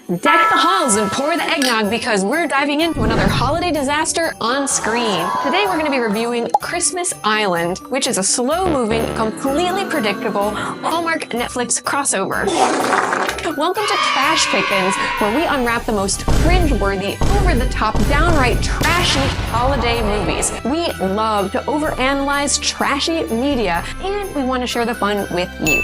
Deck the halls and pour the eggnog because we're diving into another holiday disaster on screen. Today we're going to be reviewing Christmas Island, which is a slow-moving, completely predictable Hallmark Netflix crossover. Welcome to Trash Pickins, where we unwrap the most cringe-worthy, over-the-top, downright trashy holiday movies. We love to overanalyze trashy media, and we want to share the fun with you.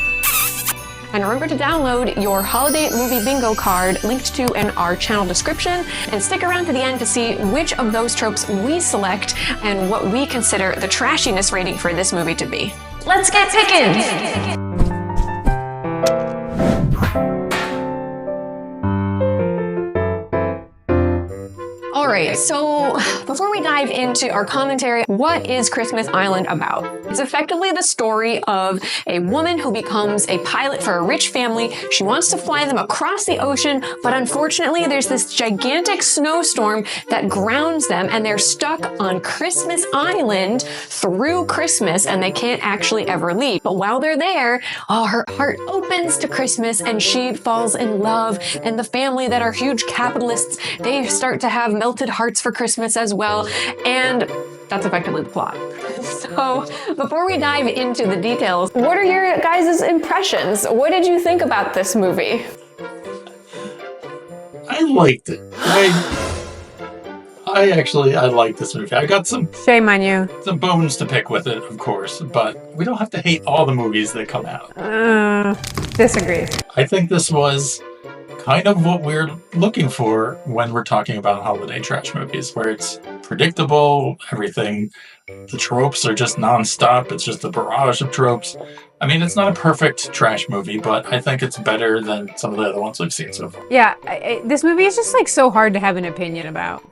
And remember to download your holiday movie bingo card linked to in our channel description, and stick around to the end to see which of those tropes we select and what we consider the trashiness rating for this movie to be. Let's get pickin'! Alright, so before we dive into our commentary, what is Christmas Island about? It's effectively the story of a woman who becomes a pilot for a rich family. She wants to fly them across the ocean, but unfortunately there's this gigantic snowstorm that grounds them, and they're stuck on Christmas Island through Christmas, and they can't actually ever leave. But while they're there, her heart opens to Christmas and she falls in love, and the family that are huge capitalists, they start to have melted hearts for Christmas as well, and that's effectively the plot. So before we dive into the details, what are your guys' impressions? What did you think about this movie? I liked it. I liked this movie. I got some shame on you. Some bones to pick with it, of course, but we don't have to hate all the movies that come out. Disagree. I think this was kind of what we're looking for when we're talking about holiday trash movies, where it's predictable, everything, the tropes are just nonstop, it's just a barrage of tropes. I mean, it's not a perfect trash movie, but I think it's better than some of the other ones we've seen so far. Yeah, this movie is just like so hard to have an opinion about.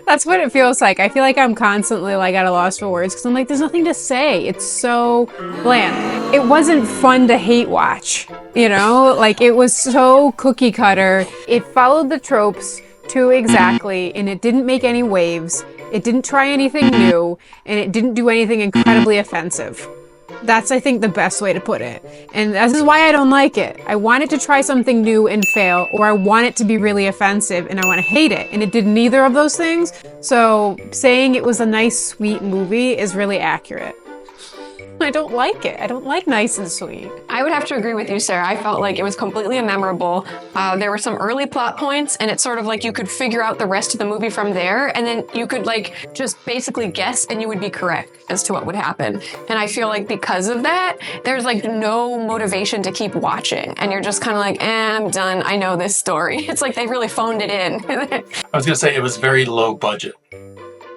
That's what it feels like. I feel like I'm constantly like at a loss for words because I'm like, there's nothing to say. It's so bland. It wasn't fun to hate watch, you know? Like, it was so cookie cutter. It followed the tropes too exactly, and it didn't make any waves. It didn't try anything new, and it didn't do anything incredibly offensive. That's, I think, the best way to put it. And this is why I don't like it. I want it to try something new and fail, or I want it to be really offensive and I want to hate it. And it did neither of those things. So saying it was a nice, sweet movie is really accurate. I don't like it. I don't like nice and sweet. I would have to agree with you, Sarah. I felt like it was completely memorable. There were some early plot points, and it's sort of like you could figure out the rest of the movie from there, and then you could like just basically guess and you would be correct as to what would happen. And I feel like because of that, there's like no motivation to keep watching, and you're just kind of like, I'm done. I know this story. It's like they really phoned it in. I was going to say it was very low budget,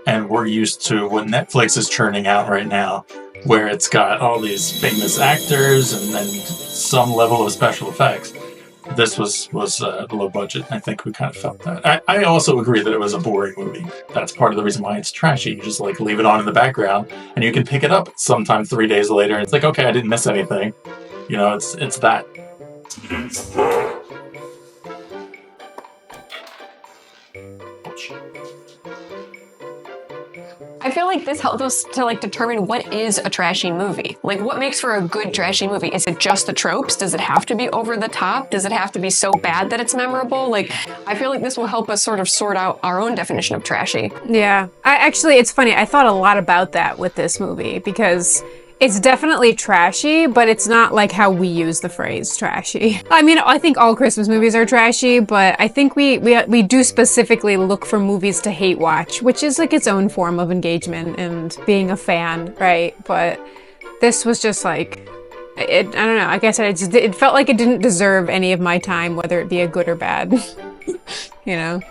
and we're used to what Netflix is churning out right now, where it's got all these famous actors and then some level of special effects. This was low budget. I think we kind of felt that. I also agree that it was a boring movie. That's part of the reason why it's trashy. You just like leave it on in the background and you can pick it up sometime 3 days later. And it's like, okay, I didn't miss anything. You know, it's that. I feel like this helped us to like determine what is a trashy movie. Like, what makes for a good trashy movie? Is it just the tropes? Does it have to be over the top? Does it have to be so bad that it's memorable? Like, I feel like this will help us sort of sort out our own definition of trashy. Yeah. It's funny. I thought a lot about that with this movie because it's definitely trashy, but it's not like how we use the phrase trashy. I mean, I think all Christmas movies are trashy, but I think we do specifically look for movies to hate watch, which is like its own form of engagement and being a fan, right? But this was just like, I don't know, like I said, it felt like it didn't deserve any of my time, whether it be a good or bad, you know?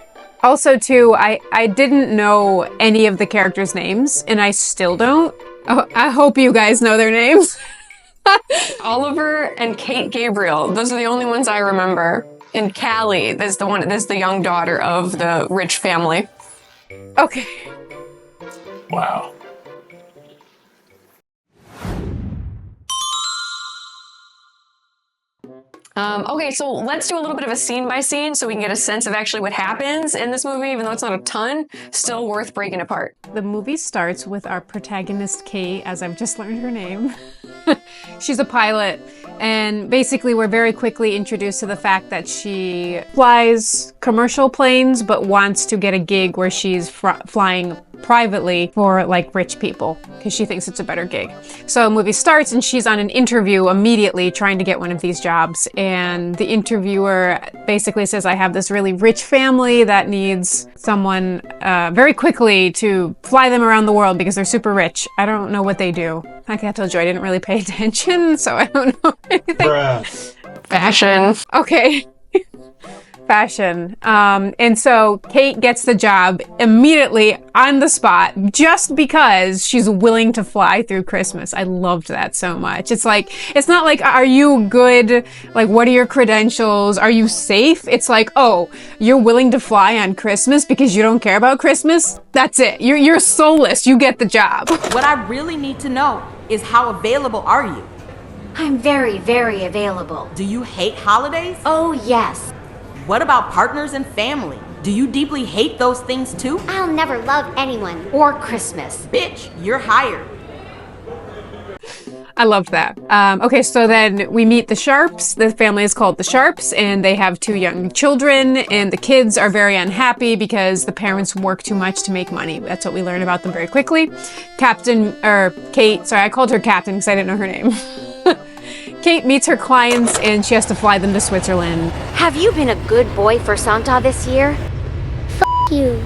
Also, too, I didn't know any of the characters' names, and I still don't. Oh, I hope you guys know their names. Oliver and Kate Gabriel. Those are the only ones I remember. And Callie, that's the young daughter of the rich family. Okay. Wow. Okay, so let's do a little bit of a scene by scene so we can get a sense of actually what happens in this movie, even though it's not a ton, still worth breaking apart. The movie starts with our protagonist, Kate, as I've just learned her name. She's a pilot, and basically we're very quickly introduced to the fact that she flies commercial planes, but wants to get a gig where she's flying privately for like rich people because she thinks it's a better gig. So the movie starts and she's on an interview immediately trying to get one of these jobs, and the interviewer basically says, I have this really rich family that needs someone very quickly to fly them around the world because they're super rich. I don't know what they do. Like I told you, I didn't really pay attention, so I don't know anything. Bruh. Fashion. Okay. Fashion. And so Kate gets the job immediately on the spot just because she's willing to fly through Christmas. I loved that so much. It's like, it's not like, are you good? Like, what are your credentials? Are you safe? It's like, oh, you're willing to fly on Christmas because you don't care about Christmas? That's it. You're soulless. You get the job. What I really need to know is how available are you? I'm very, very available. Do you hate holidays? Oh, yes. What about partners and family? Do you deeply hate those things too? I'll never love anyone or Christmas. Bitch, you're hired. I loved that. Okay, so then we meet the Sharps. The family is called the Sharps, and they have 2 young children, and the kids are very unhappy because the parents work too much to make money. That's what we learn about them very quickly. Kate, sorry, I called her Captain because I didn't know her name. Kate meets her clients, and she has to fly them to Switzerland. Have you been a good boy for Santa this year? F you.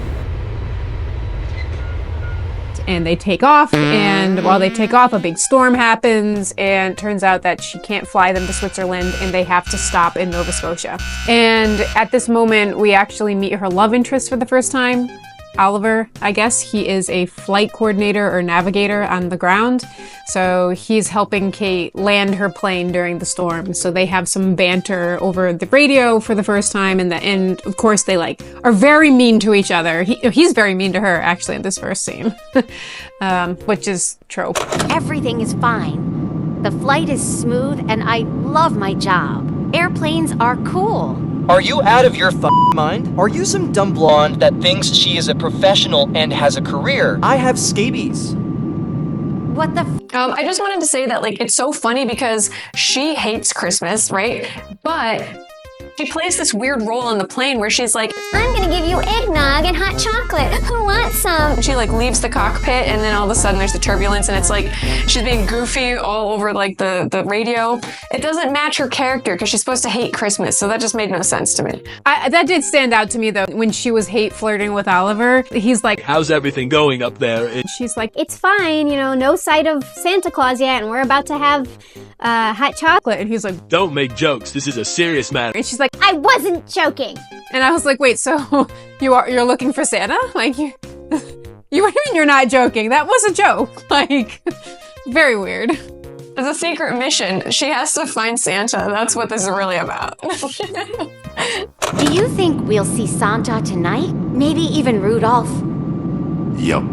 And they take off, and while they take off, a big storm happens, and it turns out that she can't fly them to Switzerland, and they have to stop in Nova Scotia. And at this moment, we actually meet her love interest for the first time. Oliver, I guess. He is a flight coordinator or navigator on the ground. So he's helping Kate land her plane during the storm. So they have some banter over the radio for the first time. And of course, they are very mean to each other. He's very mean to her, actually, in this first scene, which is trope. Everything is fine. The flight is smooth, and I love my job. Airplanes are cool. Are you out of your mind? Are you some dumb blonde that thinks she is a professional and has a career? I have scabies. What the I just wanted to say that, it's so funny because she hates Christmas, right? But she plays this weird role on the plane where she's like, I'm gonna give you eggnog and hot chocolate. Who wants some? she leaves the cockpit, and then all of a sudden there's the turbulence, and it's like she's being goofy all over the radio. It doesn't match her character because she's supposed to hate Christmas, so that just made no sense to me. That did stand out to me though when she was flirting with Oliver. He's like, how's everything going up there? She's like, It's fine, no sight of Santa Claus yet, and we're about to have hot chocolate. and he's like, Don't make jokes. This is a serious matter. and she's like, I wasn't joking. and I was like, wait, so you're looking for Santa? What do you mean you're not joking? That was a joke. Very weird. It's a secret mission. She has to find Santa. That's what this is really about. Do you think we'll see Santa tonight? Maybe even Rudolph? Yup.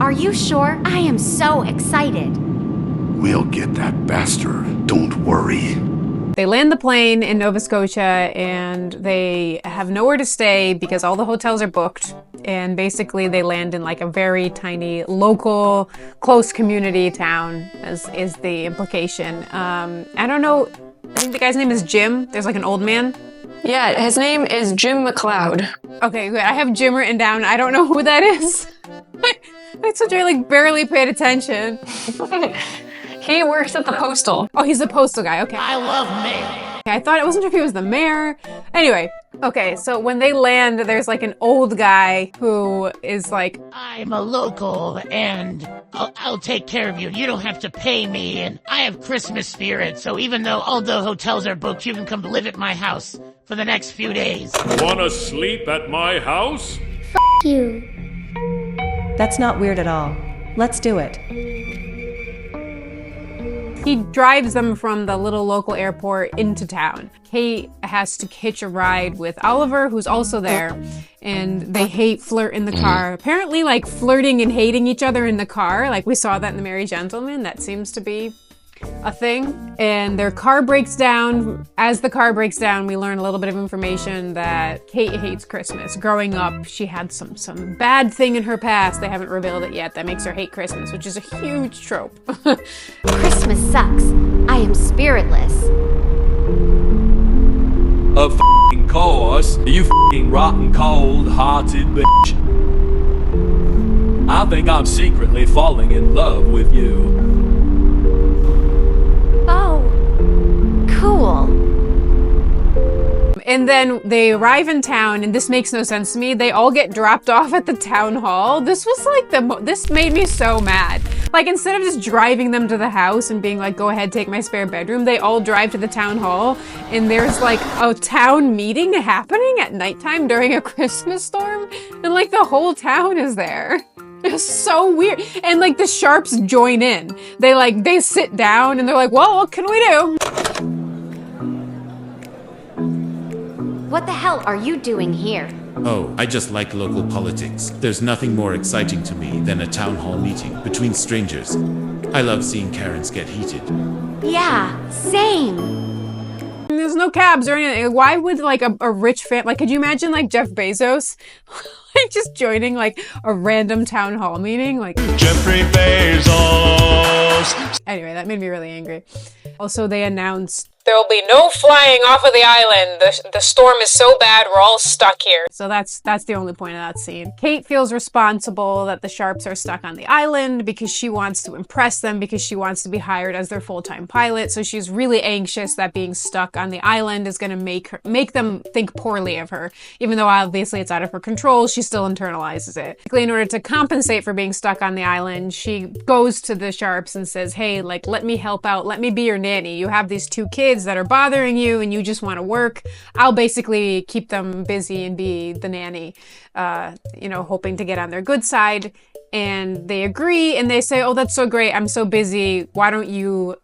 Are you sure? I am so excited. We'll get that bastard. Don't worry. They land the plane in Nova Scotia, and they have nowhere to stay because all the hotels are booked. And basically they land in a very tiny local close community town, as is the implication. I don't know, I think the guy's name is Jim. There's an old man. Yeah, his name is Jim McLeod. Okay, good. I have Jim written down. I don't know who that is. I such I barely paid attention. He works at the postal. Oh, he's the postal guy. Okay. I love mail. I wasn't sure if he was the mayor. Anyway, okay, so when they land, there's an old guy who is I'm a local, and I'll take care of you. You don't have to pay me, and I have Christmas spirit, so even though all the hotels are booked, you can come live at my house for the next few days. Wanna sleep at my house? You. That's not weird at all. Let's do it. He drives them from the little local airport into town. Kate has to hitch a ride with Oliver, who's also there, and they flirt in the car. Apparently, flirting and hating each other in the car. We saw that in The Merry Gentleman. That seems to be a thing, and their car breaks down. As the car breaks down, we learn a little bit of information that Kate hates Christmas. Growing up, she had some bad thing in her past. They haven't revealed it yet that makes her hate Christmas, which is a huge trope. Christmas sucks. I am spiritless. Of f***ing course, you f***ing rotten cold-hearted bitch. I think I'm secretly falling in love with you. Oh, cool. And then they arrive in town, and this makes no sense to me. They all get dropped off at the town hall. This was like this made me so mad. Like, instead of just driving them to the house and being like, go ahead, take my spare bedroom, they all drive to the town hall, and there's like a town meeting happening at nighttime during a Christmas storm, and like the whole town is there. It's so weird. And like the Sharps join in. They sit down and they're like, well, what can we do? What the hell are you doing here? Oh, I just like local politics. There's nothing more exciting to me than a town hall meeting between strangers. I love seeing Karens get heated. Yeah, same. There's no cabs or anything. Why would like a rich like, could you imagine like Jeff Bezos like just joining like a random town hall meeting? Like Jeffrey Bezos. Anyway, that made me really angry. Also, they announced there will be no flying off of the island. The storm is so bad, we're all stuck here. So that's the only point of that scene. Kate feels responsible that the Sharps are stuck on the island because she wants to impress them, because she wants to be hired as their full-time pilot. So she's really anxious that being stuck on the island is going to make them think poorly of her. Even though obviously it's out of her control, she still internalizes it. In order to compensate for being stuck on the island, she goes to the Sharps and says, hey, like, let me help out. Let me be your nanny. You have these 2 kids that are bothering you and you just want to work. I'll basically keep them busy and be the nanny, hoping to get on their good side. And they agree and they say, oh, that's so great. I'm so busy. Why don't you,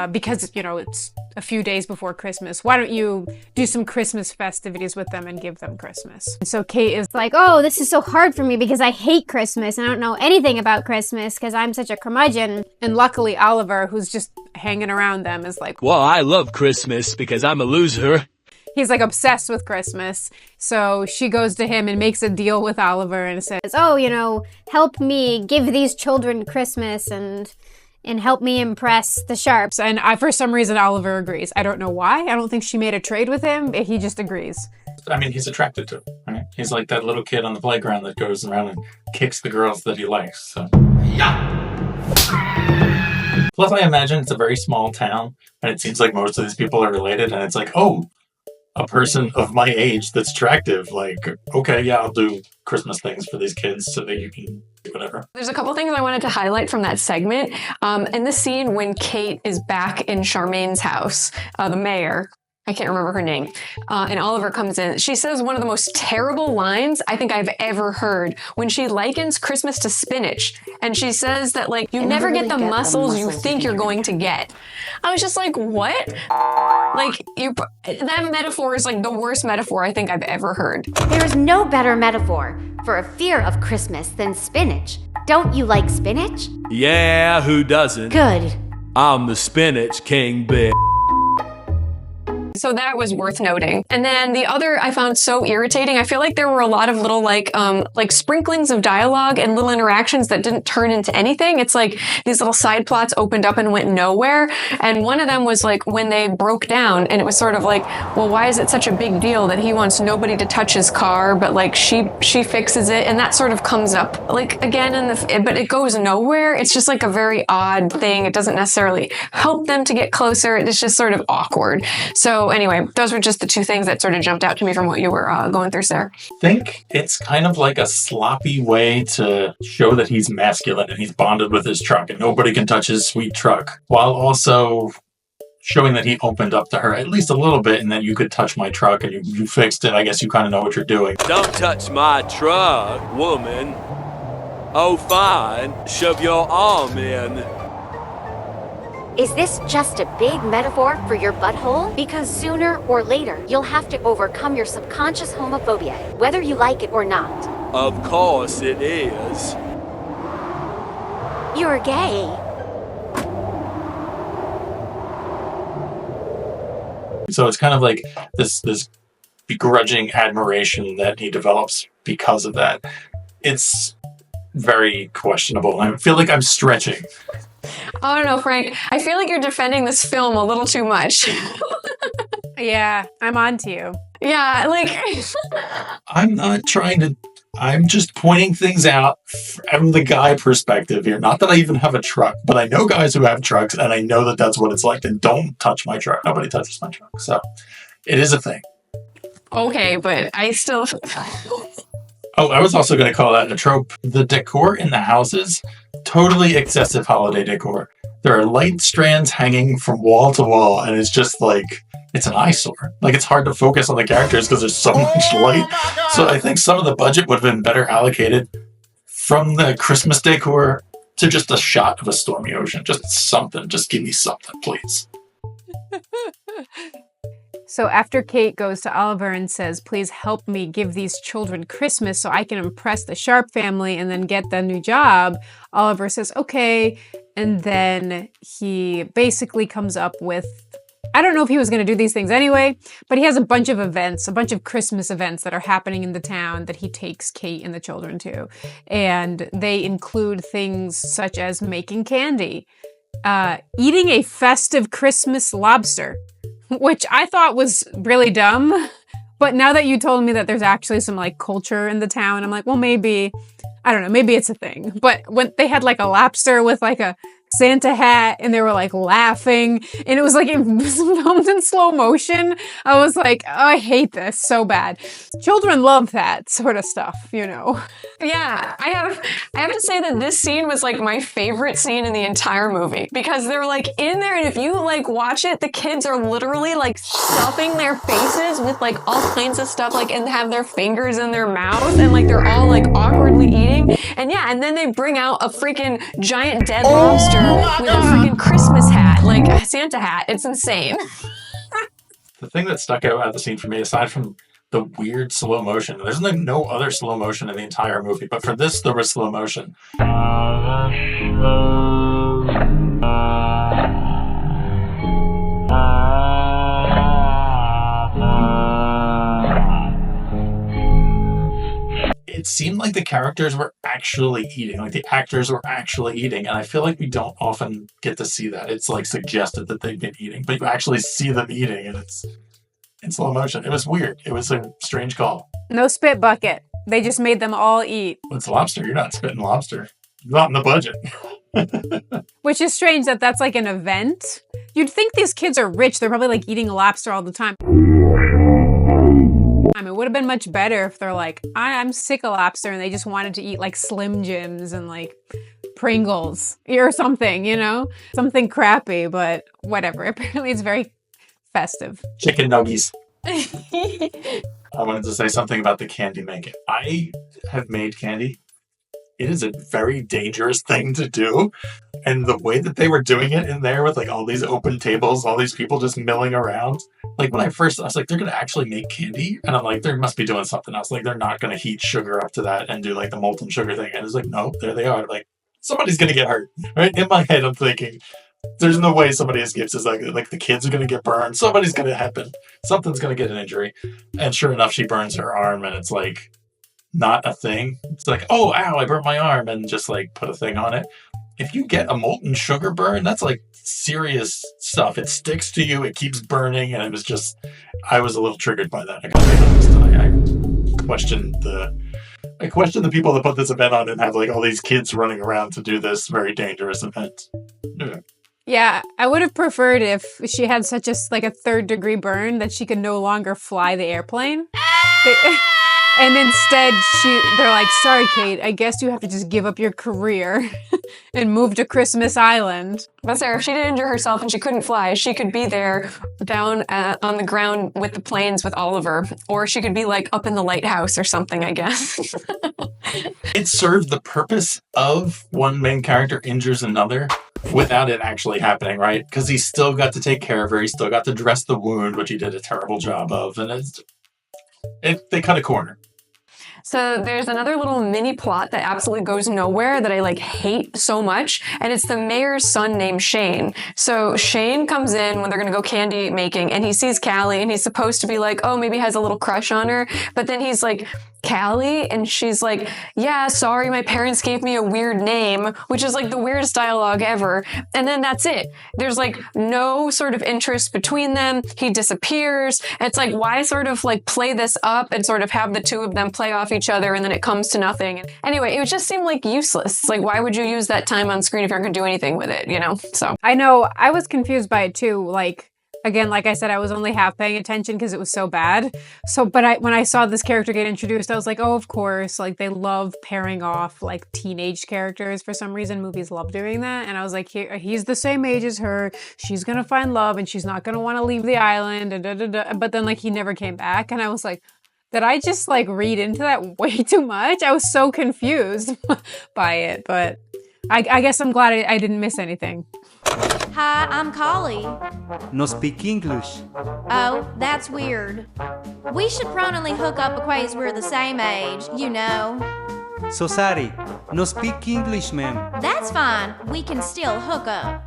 because, it's a few days before Christmas, why don't you do some Christmas festivities with them and give them Christmas? And so Kate is like, oh, this is so hard for me because I hate Christmas and I don't know anything about Christmas because I'm such a curmudgeon. And luckily Oliver, who's just hanging around them, is like, well, I love Christmas because I'm a loser. He's like obsessed with Christmas. So she goes to him and makes a deal with Oliver and says, oh, help me give these children Christmas and help me impress the Sharps. And for some reason, Oliver agrees. I don't know why. I don't think she made a trade with him. He just agrees. I mean, he's attracted to her. Right? He's like that little kid on the playground that goes around and kicks the girls that he likes. So. Yeah. Plus, I imagine it's a very small town, and it seems like most of these people are related, and it's like, oh, a person of my age that's attractive. Like, okay, yeah, I'll do Christmas things for these kids so that you can do whatever. There's a couple things I wanted to highlight from that segment. In the scene when Kate is back in Charmaine's house, the mayor, I can't remember her name, and Oliver comes in. She says one of the most terrible lines I think I've ever heard when she likens Christmas to spinach. And she says that, like, you never get the muscles you think you're going to get. I was just like, what? Like, that metaphor is like the worst metaphor I think I've ever heard. There is no better metaphor for a fear of Christmas than spinach. Don't you like spinach? Yeah, who doesn't? Good. I'm the spinach king, bitch. So that was worth noting. And then the other I found so irritating. I feel like there were a lot of little like sprinklings of dialogue and little interactions that didn't turn into anything. It's like these little side plots opened up and went nowhere. And one of them was like when they broke down, and it was sort of like, well, why is it such a big deal that he wants nobody to touch his car, but like she fixes it, and that sort of comes up like again but it goes nowhere. It's just like a very odd thing. It doesn't necessarily help them to get closer. It's just sort of awkward. So anyway, those were just the 2 things that sort of jumped out to me from what you were going through, Sarah. I think it's kind of like a sloppy way to show that he's masculine and he's bonded with his truck and nobody can touch his sweet truck, while also showing that he opened up to her at least a little bit and that you could touch my truck and you fixed it. I guess you kind of know what you're doing. Don't touch my truck, woman. Oh, fine. Shove your arm in. Is this just a big metaphor for your butthole? Because sooner or later, you'll have to overcome your subconscious homophobia, whether you like it or not. Of course it is. You're gay. So it's kind of like this begrudging admiration that he develops because of that. It's very questionable. I feel like I'm stretching. I don't know, Frank. I feel like you're defending this film a little too much. Yeah, I'm on to you. Yeah, like... I'm not trying to... I'm just pointing things out from the guy perspective here. Not that I even have a truck, but I know guys who have trucks, and I know that that's what it's like. And don't touch my truck. Nobody touches my truck. So it is a thing. Okay, but I still... Oh, I was also going to call that a trope. The decor in the houses, totally excessive holiday decor. There are light strands hanging from wall to wall, and it's just like... It's an eyesore. Like, it's hard to focus on the characters because there's so much light. So I think some of the budget would have been better allocated from the Christmas decor to just a shot of a stormy ocean. Just something. Just give me something, please. So after Kate goes to Oliver and says, please help me give these children Christmas so I can impress the Sharp family and then get the new job, Oliver says, okay. And then he basically comes up with... I don't know if he was going to do these things anyway, but he has a bunch of events, a bunch of Christmas events that are happening in the town that he takes Kate and the children to. And they include things such as making candy, eating a festive Christmas lobster, which I thought was really dumb. But now that you told me that there's actually some like culture in the town, I'm like, well, maybe, I don't know, maybe it's a thing. But when they had like a lobster with like a Santa hat and they were like laughing and it was like it was filmed in slow motion. I was like, oh, I hate this so bad. Children love that sort of stuff, you know. Yeah, I have to say that this scene was like my favorite scene in the entire movie because they're like in there and if you like watch it, the kids are literally like stuffing their faces with like all kinds of stuff like and have their fingers in their mouths and like they're all like awkwardly eating. And yeah, and then they bring out a freaking giant dead lobster with a freaking Christmas hat, like a Santa hat. It's insane. The thing that stuck out about the scene for me, aside from the weird slow motion, there's like no other slow motion in the entire movie, but for this, there was slow motion. It seemed like the characters were actually eating, like the actors were actually eating, and I feel like we don't often get to see that. It's like suggested that they've been eating, but you actually see them eating, and it's in slow motion. It was weird. It was a strange call. No spit bucket. They just made them all eat. It's lobster. You're not spitting lobster. Not in the budget. Which is strange that that's like an event. You'd think these kids are rich. They're probably like eating lobster all the time. It would have been much better if they're like, I'm sick of lobster and they just wanted to eat like Slim Jims and like Pringles or something, you know? Something crappy, but whatever. Apparently it's very festive. Chicken nuggies. I wanted to say something about the candy making. I have made candy. It is a very dangerous thing to do. And the way that they were doing it in there with like all these open tables, all these people just milling around. Like when I was like, they're going to actually make candy? And I'm like, they must be doing something else. Like they're not going to heat sugar up to that and do like the molten sugar thing. And it's like, no, there they are. Like somebody's going to get hurt. Right? In my head, I'm thinking, there's no way somebody escapes. It's like the kids are going to get burned. Somebody's going to happen. Something's going to get an injury. And sure enough, she burns her arm and it's like not a thing. It's like, oh, ow, I burnt my arm and just like put a thing on it. If you get a molten sugar burn, that's like serious stuff. It sticks to you, it keeps burning, and it was just, I was a little triggered by that. I gotta be honest. I questioned the people that put this event on and have like all these kids running around to do this very dangerous event. Yeah, I would have preferred if she had such a like a 3rd-degree burn that she could no longer fly the airplane. And instead, they're like, sorry, Kate, I guess you have to just give up your career and move to Christmas Island. But Sarah, if she did injure herself and she couldn't fly, she could be there down on the ground with the planes with Oliver. Or she could be like up in the lighthouse or something, I guess. It served the purpose of one main character injures another without it actually happening, right? Because he still got to take care of her. He still got to dress the wound, which he did a terrible job of. And they cut a corner. So there's another little mini plot that absolutely goes nowhere that I like hate so much, and it's the mayor's son named Shane. So Shane comes in when they're gonna go candy making, and he sees Callie, and he's supposed to be like, oh, maybe he has a little crush on her, but then he's like, Callie? And she's like, yeah, sorry, my parents gave me a weird name, which is like the weirdest dialogue ever. And then that's it. There's like no sort of interest between them. He disappears. It's like, why sort of like play this up and sort of have the two of them play off each other and then it comes to nothing. Anyway, it would just seem like useless. Like, why would you use that time on screen if you're not going to do anything with it, you know? So I know, I was confused by it too. Like, again, like I said, I was only half paying attention because it was so bad. So, but when I saw this character get introduced, I was like, oh, of course. Like, they love pairing off like teenage characters. For some reason, movies love doing that. And I was like, he's the same age as her. She's gonna find love, and she's not gonna want to leave the island. But then, like, he never came back, and I was like, did I just like read into that way too much? I was so confused by it. But I guess I'm glad I didn't miss anything. Hi, I'm Collie. No speak English. Oh, that's weird. We should probably hook up because we're the same age, you know. So sorry. No speak English, ma'am. That's fine. We can still hook up.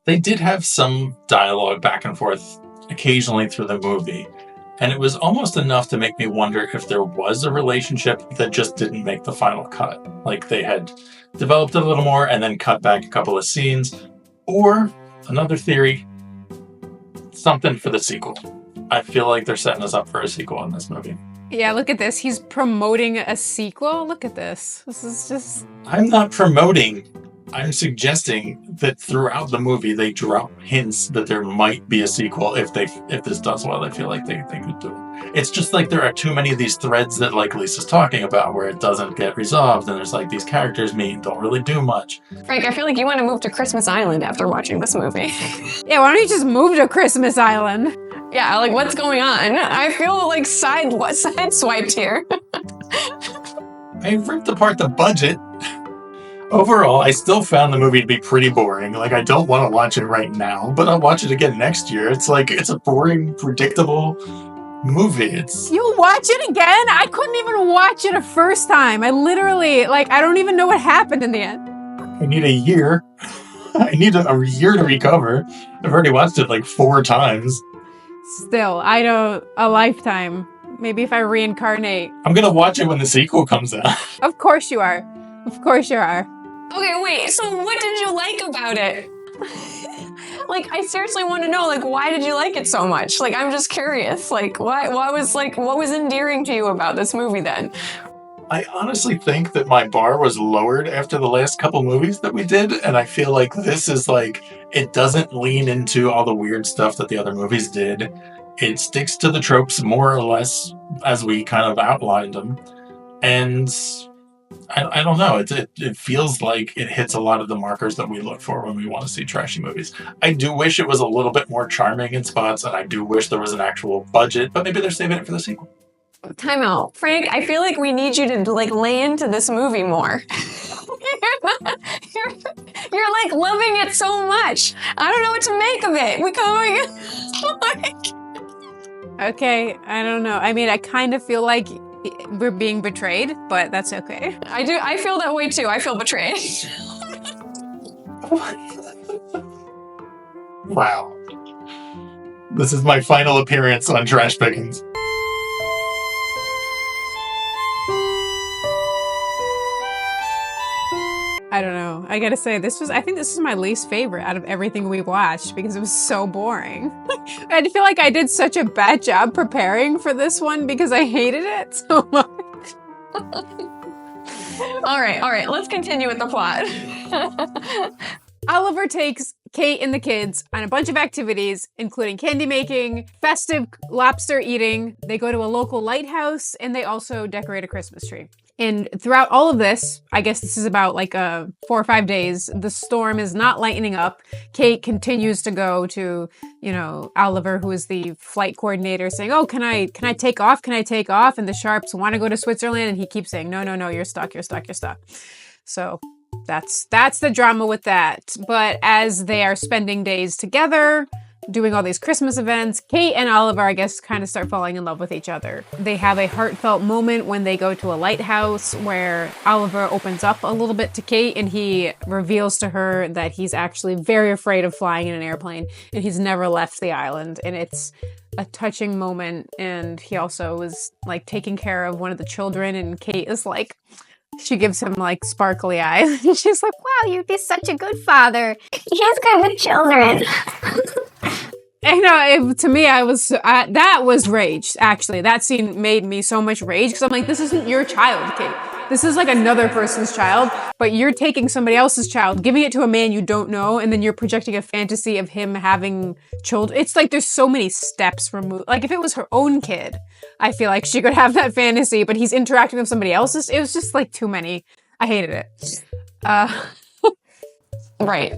They did have some dialogue back and forth occasionally through the movie, and it was almost enough to make me wonder if there was a relationship that just didn't make the final cut. Like they had developed it a little more and then cut back a couple of scenes. Or, another theory, something for the sequel. I feel like they're setting us up for a sequel in this movie. Yeah, look at this. He's promoting a sequel. Look at this. This is just... I'm not promoting. I'm suggesting that throughout the movie they drop hints that there might be a sequel if this does well. I feel like they could do it. It's just like there are too many of these threads that like Lisa's talking about where it doesn't get resolved, and there's like these characters meet and don't really do much. Frank, I feel like you want to move to Christmas Island after watching this movie. Yeah, why don't you just move to Christmas Island? Yeah, like what's going on? I feel like sideswiped here. I ripped apart the budget. Overall, I still found the movie to be pretty boring. Like, I don't want to watch it right now, but I'll watch it again next year. It's like, it's a boring, predictable movie. You'll watch it again? I couldn't even watch it a first time. I literally, like, I don't even know what happened in the end. I need a year. I need a year to recover. I've already watched it like 4 times. Still, a lifetime. Maybe if I reincarnate. I'm gonna watch it when the sequel comes out. Of course you are. Of course you are. Okay, wait, so what did you like about it? Like, I seriously want to know, like, why did you like it so much? Like, I'm just curious. Like, what was endearing to you about this movie then? I honestly think that my bar was lowered after the last couple movies that we did, and I feel like this is like, it doesn't lean into all the weird stuff that the other movies did. It sticks to the tropes more or less as we kind of outlined them. And I don't know. It feels like it hits a lot of the markers that we look for when we want to see trashy movies. I do wish it was a little bit more charming in spots, and I do wish there was an actual budget, but maybe they're saving it for the sequel. Time out. Frank, I feel like we need you to like lay into this movie more. You're like loving it so much. I don't know what to make of it. Okay, I don't know. I mean, I kind of feel like we're being betrayed, but that's okay. I feel that way too. I feel betrayed. Wow. This is my final appearance on Trash Pickins. I don't know. I gotta say, I think this is my least favorite out of everything we watched because it was so boring. I feel like I did such a bad job preparing for this one because I hated it so much. All right, let's continue with the plot. Oliver takes Kate and the kids on a bunch of activities, including candy making, festive lobster eating. They go to a local lighthouse, and they also decorate a Christmas tree. And throughout all of this, I guess this is about like 4 or 5 days, the storm is not lightening up. Kate continues to go to, Oliver, who is the flight coordinator, saying, oh, can I take off? Can I take off? And the Sharps want to go to Switzerland. And he keeps saying, no, you're stuck. So that's the drama with that. But as they are spending days together, doing all these Christmas events. Kate and Oliver, I guess, kind of start falling in love with each other. They have a heartfelt moment when they go to a lighthouse where Oliver opens up a little bit to Kate and he reveals to her that he's actually very afraid of flying in an airplane and he's never left the island. And it's a touching moment. And he also was like taking care of one of the children, and Kate is like, she gives him like sparkly eyes. And she's like, wow, you'd be such a good father. He has good children. I know, to me, that was rage, actually. That scene made me so much rage, because I'm like, this isn't your child, Kate. This is like another person's child, but you're taking somebody else's child, giving it to a man you don't know, and then you're projecting a fantasy of him having children. It's like there's so many steps removed. Like, if it was her own kid, I feel like she could have that fantasy, but he's interacting with somebody else's. It was just like too many. I hated it. Right.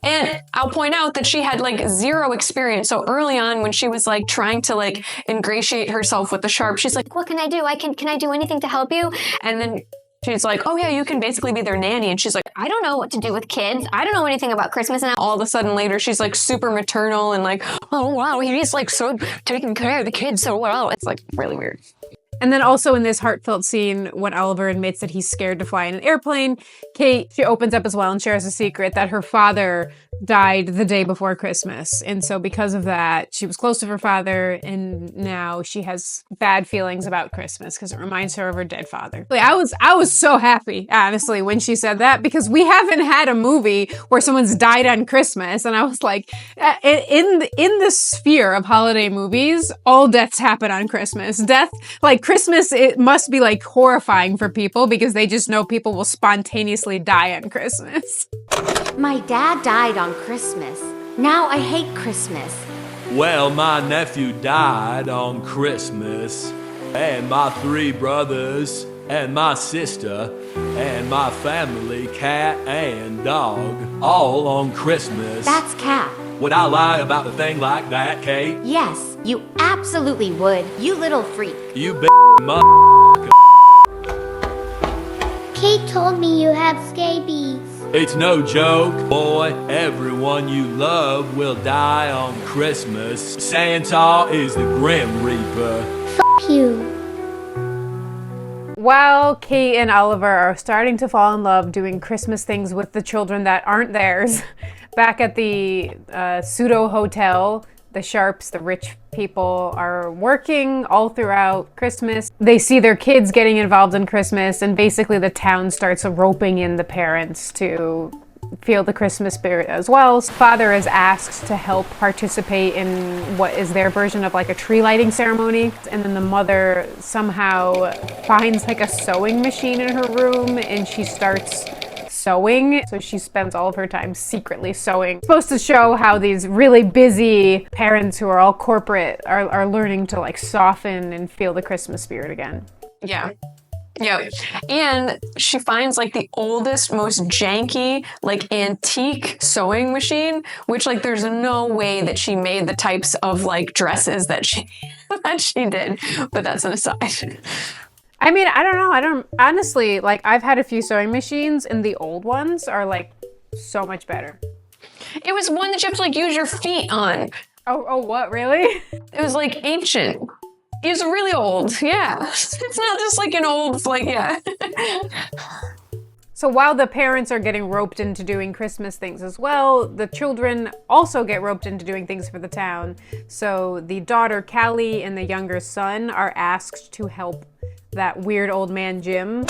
And I'll point out that she had like zero experience. So early on when she was like trying to like ingratiate herself with the sharp, she's like, what can I do? Can I do anything to help you? And then she's like, oh yeah, you can basically be their nanny. And she's like, I don't know what to do with kids. I don't know anything about Christmas. And all of a sudden later, she's like super maternal and like, oh wow, he's like so taking care of the kids so well. It's like really weird. And then also in this heartfelt scene, when Oliver admits that he's scared to fly in an airplane, Kate, she opens up as well and shares a secret that her father died the day before Christmas. And so because of that, she was close to her father, and now she has bad feelings about Christmas because it reminds her of her dead father. Like, I was so happy, honestly, when she said that, because we haven't had a movie where someone's died on Christmas. And I was like, in the sphere of holiday movies, all deaths happen on Christmas. Christmas, it must be like horrifying for people because they just know people will spontaneously die on Christmas. My dad died on Christmas. Now I hate Christmas. Well, my nephew died on Christmas, and my 3 brothers, and my sister, and my family, cat and dog, all on Christmas. That's Cap. Would I lie about a thing like that, Kate? Yes, you absolutely would, you little freak. You mother. Kate told me you have scabies. It's no joke, boy. Everyone you love will die on Christmas. Santa is the Grim Reaper. F you. While Kate and Oliver are starting to fall in love doing Christmas things with the children that aren't theirs, back at the pseudo hotel, the Sharps, the rich people, are working all throughout Christmas. They see their kids getting involved in Christmas, and basically the town starts roping in the parents to feel the Christmas spirit as well. Father is asked to help participate in what is their version of like a tree lighting ceremony, and then the mother somehow finds like a sewing machine in her room and she starts sewing. So she spends all of her time secretly sewing. It's supposed to show how these really busy parents who are all corporate are learning to like soften and feel the Christmas spirit again. Yeah. Yeah. And she finds like the oldest, most janky, like antique sewing machine, which like there's no way that she made the types of like dresses that she did. But that's an aside. I mean, I don't honestly, like I've had a few sewing machines and the old ones are like so much better. It was one that you have to like use your feet on. Oh, what, really? It was like ancient. It was really old, yeah. It's not just like an old, like, yeah. So while the parents are getting roped into doing Christmas things as well, the children also get roped into doing things for the town. So the daughter, Callie, and the younger son are asked to help that weird old man, Jim.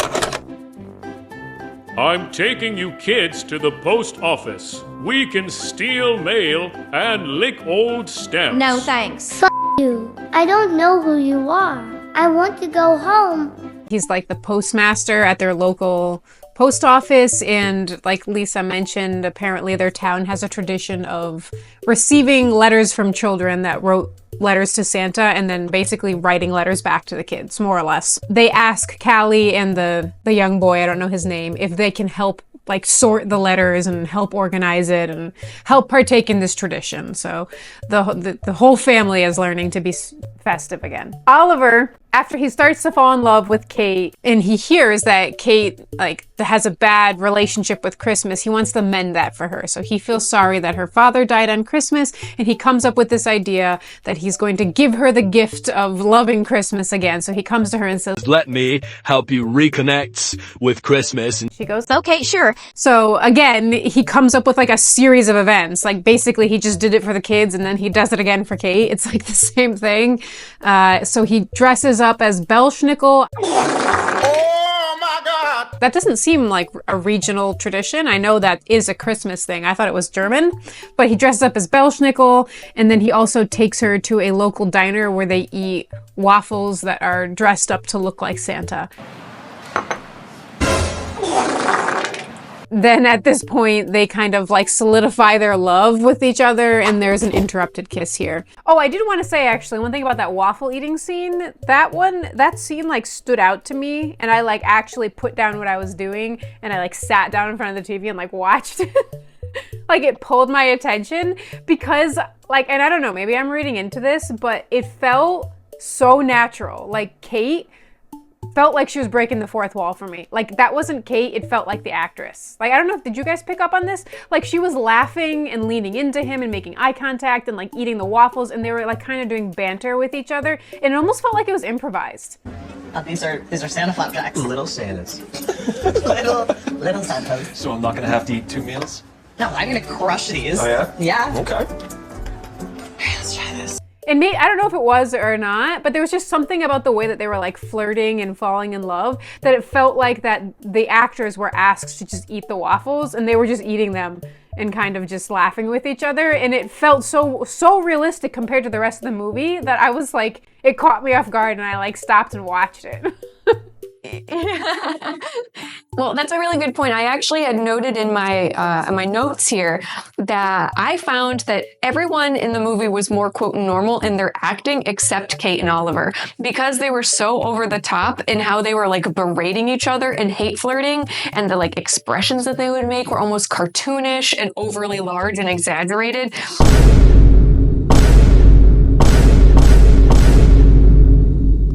I'm taking you kids to the post office. We can steal mail and lick old stamps. No thanks. F you. I don't know who you are. I want to go home. He's like the postmaster at their local post office, and like Lisa mentioned, apparently their town has a tradition of receiving letters from children that wrote letters to Santa and then basically writing letters back to the kids, more or less. They ask Callie and the young boy, I don't know his name, if they can help like sort the letters and help organize it and help partake in this tradition. So the whole family is learning to be festive again. Oliver After he starts to fall in love with Kate and he hears that Kate has a bad relationship with Christmas, he wants to mend that for her. So he feels sorry that her father died on Christmas, and he comes up with this idea that he's going to give her the gift of loving Christmas again. So he comes to her and says, "Let me help you reconnect with Christmas." And she goes, "Okay, sure." So again, he comes up with like a series of events. Like basically he just did it for the kids and then he does it again for Kate. It's like the same thing. So he dresses up as Belschnickel. Oh my God! That doesn't seem like a regional tradition. I know that is a Christmas thing. I thought it was German. But he dresses up as Belschnickel, and then he also takes her to a local diner where they eat waffles that are dressed up to look like Santa. Then at this point, they kind of like solidify their love with each other, and there's an interrupted kiss here. Oh, I did want to say actually one thing about that waffle eating scene. That scene like stood out to me, and I like actually put down what I was doing, and I like sat down in front of the TV and like watched it. Like it pulled my attention because like, and I don't know, maybe I'm reading into this, but it felt so natural. Like Kate felt like she was breaking the fourth wall for me. Like that wasn't Kate, it felt like the actress. Like I don't know, did you guys pick up on this? Like she was laughing and leaning into him and making eye contact and like eating the waffles, and they were like kind of doing banter with each other, and it almost felt like it was improvised. These are Santa flapjacks. Little Santas. little Santas. So I'm not gonna have to eat 2 meals? No, I'm gonna crush these. Oh yeah? Yeah. Okay. Let's try this. And I don't know if it was or not, but there was just something about the way that they were like flirting and falling in love that it felt like that the actors were asked to just eat the waffles and they were just eating them and kind of just laughing with each other. And it felt so realistic compared to the rest of the movie that I was like, it caught me off guard and I like stopped and watched it. Well, that's a really good point. I actually had noted in my notes here that I found that everyone in the movie was more, quote, normal in their acting except Kate and Oliver, because they were so over the top in how they were like berating each other and hate flirting, and the like expressions that they would make were almost cartoonish and overly large and exaggerated.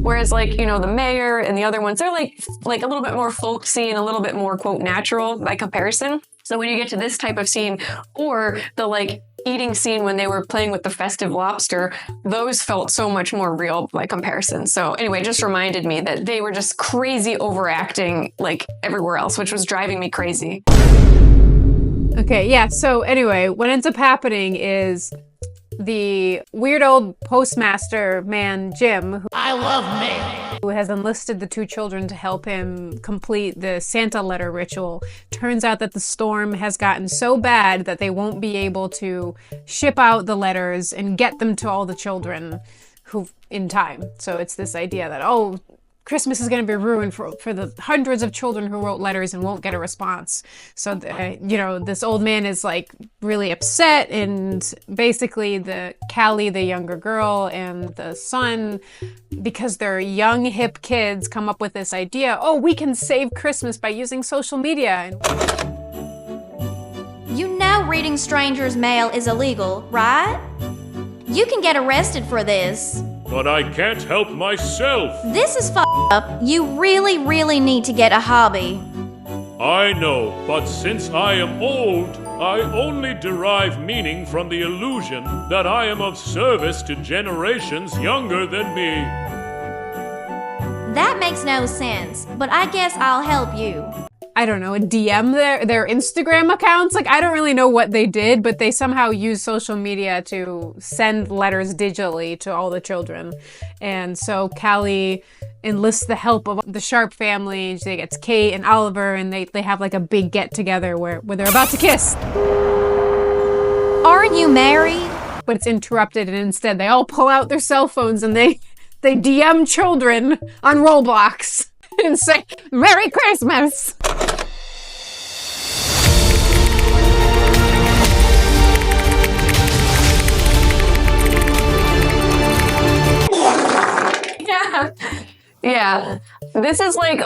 Whereas like, you know, the mayor and the other ones, they're like a little bit more folksy and a little bit more, quote, natural by comparison. So when you get to this type of scene, or the like eating scene when they were playing with the festive lobster, those felt so much more real by comparison. So anyway, it just reminded me that they were just crazy overacting like everywhere else, which was driving me crazy. Okay, yeah, so anyway, what ends up happening is the weird old postmaster man, Jim, I love mail, who has enlisted the two children to help him complete the Santa letter ritual. Turns out that the storm has gotten so bad that they won't be able to ship out the letters and get them to all the children who in time. So it's this idea that, oh, Christmas is going to be ruined for the hundreds of children who wrote letters and won't get a response. So, you know, this old man is like really upset, and basically Callie, the younger girl, and the son, because they're young, hip kids, come up with this idea, oh, we can save Christmas by using social media. You know reading strangers' mail is illegal, right? You can get arrested for this. But I can't help myself. This is up. You really, really need to get a hobby. I know, but since I am old, I only derive meaning from the illusion that I am of service to generations younger than me. That makes no sense, but I guess I'll help you. I don't know, DM their Instagram accounts. Like, I don't really know what they did, but they somehow used social media to send letters digitally to all the children. And so Callie enlists the help of the Sharp family. She gets Kate and Oliver, and they have like a big get together where they're about to kiss. Aren't you married? But it's interrupted, and instead they all pull out their cell phones and they DM children on Roblox and say, Merry Christmas! Yeah. This is like,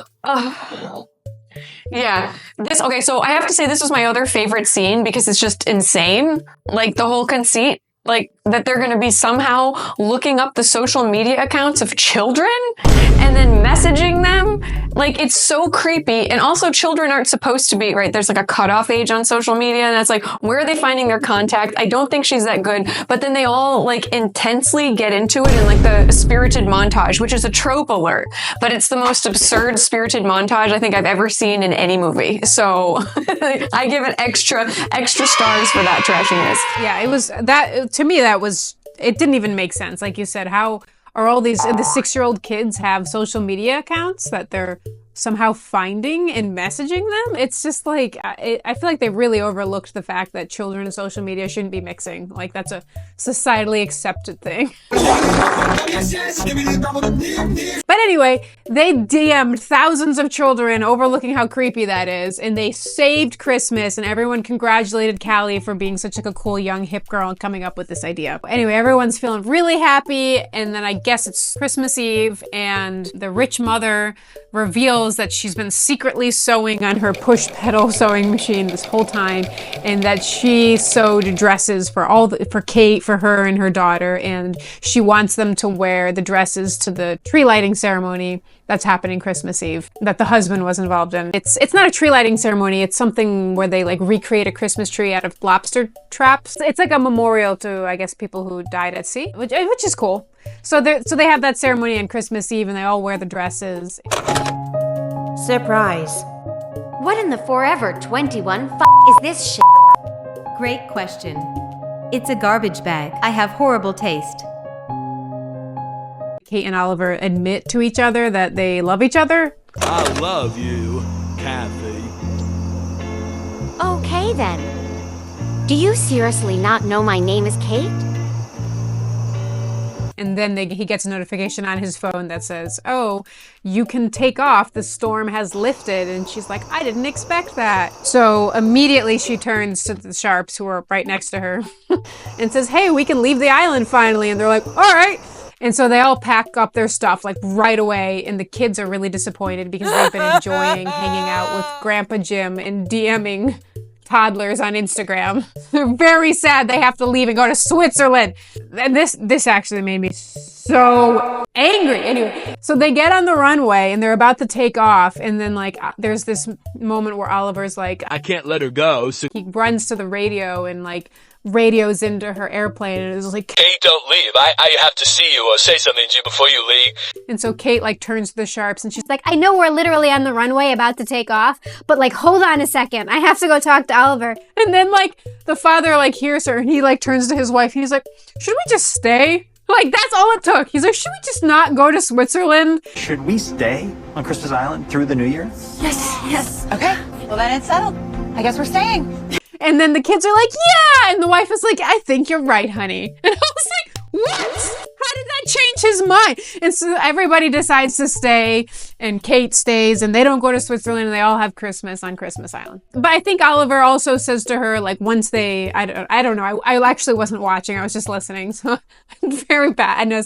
yeah. Okay, so I have to say this was my other favorite scene because it's just insane. Like the whole conceit. Like that they're going to be somehow looking up the social media accounts of children and then messaging them. Like, it's so creepy. And also, children aren't supposed to be, right? There's like a cutoff age on social media, and it's like, where are they finding their contact? I don't think she's that good. But then they all like intensely get into it in like the spirited montage, which is a trope alert, but it's the most absurd spirited montage I think I've ever seen in any movie. So I give it extra stars for that trashiness. Yeah, it was that, to me, that was, it didn't even make sense. Like you said, how are all the 6-year-old kids have social media accounts that they're somehow finding and messaging them? It's just like, I feel like they really overlooked the fact that children and social media shouldn't be mixing. Like, that's a societally accepted thing. But anyway, they DM'd thousands of children overlooking how creepy that is, and they saved Christmas, and everyone congratulated Callie for being such like a cool young hip girl and coming up with this idea. Anyway, everyone's feeling really happy, and then I guess it's Christmas Eve, and the rich mother reveals that she's been secretly sewing on her push pedal sewing machine this whole time, and that she sewed dresses for Kate, for her and her daughter, and she wants them to wear the dresses to the tree lighting ceremony that's happening Christmas Eve that the husband was involved in. It's not a tree lighting ceremony, it's something where they like recreate a Christmas tree out of lobster traps. It's like a memorial to, I guess, people who died at sea, which is cool. So they have that ceremony on Christmas Eve, and they all wear the dresses. Surprise. What in the forever 21 is this shit? Great question. It's a garbage bag. I have horrible taste. Kate and Oliver admit to each other that they love each other. I love you, Kathy. Okay then. Do you seriously not know my name is Kate? And then he gets a notification on his phone that says, oh, you can take off. The storm has lifted. And she's like, I didn't expect that. So immediately she turns to the Sharps, who are right next to her, and says, hey, we can leave the island finally. And they're like, all right. And so they all pack up their stuff like right away. And the kids are really disappointed because they've been enjoying hanging out with Grandpa Jim and DMing toddlers on Instagram. They're very sad they have to leave and go to Switzerland. And this actually made me so angry. Anyway, so they get on the runway and they're about to take off, and then like there's this moment where Oliver's like, I can't let her go, so he runs to the radio and like radios into her airplane, and it's like, Kate, don't leave. I have to see you or say something to you before you leave. And so Kate like turns to the Sharps and she's like, I know we're literally on the runway about to take off, but like, hold on a second. I have to go talk to Oliver. And then like the father like hears her and he like turns to his wife and he's like, should we just stay? Like, that's all it took. He's like, should we just not go to Switzerland? Should we stay on Christmas Island through the New Year? Yes. Okay. Well, then it's settled. I guess we're staying. And then the kids are like, yeah! And the wife is like, I think you're right, honey. And I was like, what? How did that change his mind? And so everybody decides to stay, and Kate stays, and they don't go to Switzerland, and they all have Christmas on Christmas Island. But I think Oliver also says to her, like, once they, I don't know, I actually wasn't watching, I was just listening, so very bad. I know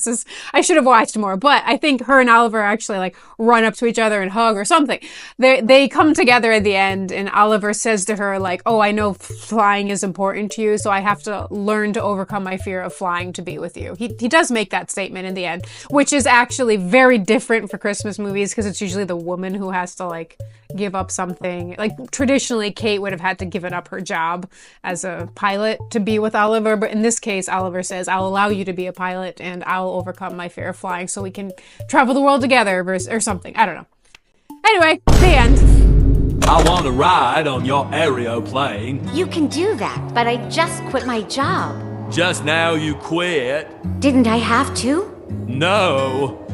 I should have watched more, but I think her and Oliver actually, like, run up to each other and hug or something. They come together at the end, and Oliver says to her, like, oh, I know flying is important to you, so I have to learn to overcome my fear of flying to be with you. He does make that statement in the end, which is actually very different for Christmas movies because it's usually the woman who has to like give up something. Like traditionally, Kate would have had to give up her job as a pilot to be with Oliver, but in this case, Oliver says, I'll allow you to be a pilot and I'll overcome my fear of flying so we can travel the world together or something. I don't know. Anyway, the end. I want to ride on your aeroplane. You can do that, but I just quit my job. Just now you quit. Didn't I have to? No.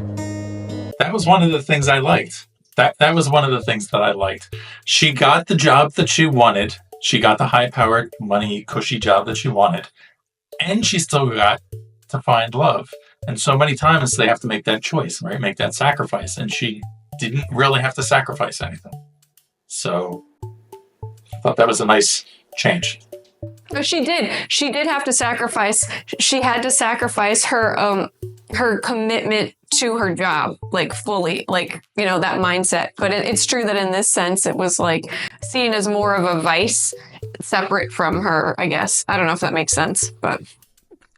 That was one of the things I liked. That was one of the things that I liked. She got the job that she wanted. She got the high-powered, money, cushy job that she wanted. And she still got to find love. And so many times they have to make that choice, right? Make that sacrifice. And she didn't really have to sacrifice anything. So I thought that was a nice change. No, she did. She did have to sacrifice. She had to sacrifice her commitment to her job, like fully, like, you know, that mindset. But it's true that in this sense, it was like seen as more of a vice separate from her, I guess. I don't know if that makes sense, but.